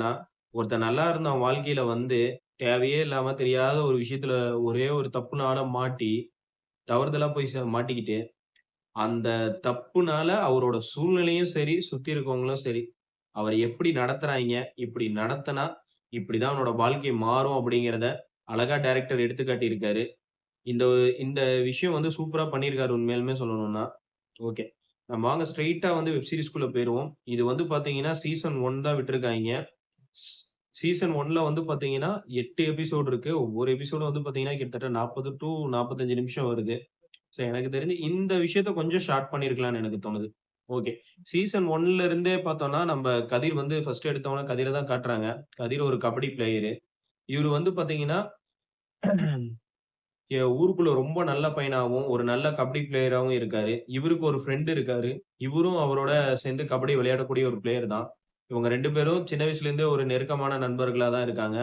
என்னன்னா, ஒருத்தன் நல்லா இருந்தான் வாழ்க்கையில வந்து, தேவையே இல்லாம தெரியாத ஒரு விஷயத்துல ஒரே ஒரு தப்புனால மாட்டி, தவறுதலா போய் மாட்டிக்கிட்டு, அந்த தப்புனால அவரோட சூழ்நிலையும் சரி, சுத்தி இருக்கவங்களும் சரி, அவர எப்படி நடத்துறாய்ங்க, இப்படி நடத்துனா, இப்படிதான் அவனோட வாழ்க்கை மாறும் அப்படிங்கிறத அழகா டைரக்டர் எடுத்துக்காட்டியிருக்காரு. இந்த இந்த விஷயம் வந்து சூப்பரா பண்ணியிருக்காரு உண்மையாலுமே சொல்லணும்னா. ஓகே. நம்ம வாங்க ஸ்ட்ரெய்ட்டா வந்து வெப் சீரிஸ்க்குள்ள போயிருவோம். இது வந்து பார்த்தீங்கன்னா, சீசன் 1 தான் விட்டுருக்காய்ங்க. ஸ் சீசன் 1ல வந்து பார்த்தீங்கன்னா, 8 எபிசோடு இருக்கு. ஒவ்வொரு எபிசோடும் வந்து பார்த்தீங்கன்னா, கிட்டத்தட்ட 40 டூ 45 நிமிஷம் வருது. ஸோ எனக்கு தெரிஞ்சு இந்த விஷயத்த கொஞ்சம் ஷார்ட் பண்ணியிருக்கலாம்னு எனக்கு தோணுது. ஓகே. சீசன் 1ல இருந்தே பார்த்தோம்னா, நம்ப கதிர் வந்து ஃபர்ஸ்ட் எடுத்தோனே கதிர தான் காட்டுறாங்க. கதிர் ஒரு கபடி பிளேயரு. இவரு வந்து பார்த்தீங்கன்னா, ஊருக்குள்ள ரொம்ப நல்ல பையனாவும், ஒரு நல்ல கபடி பிளேயராவும் இருக்காரு. இவருக்கு ஒரு ஃப்ரெண்ட் இருக்காரு. இவரும் அவரோட சேர்ந்து கபடி விளையாடக்கூடிய ஒரு பிளேயர் தான். இவங்க 2 பேரும் சின்ன வயசுலேருந்தே ஒரு நெருக்கமான நண்பர்களா தான் இருக்காங்க.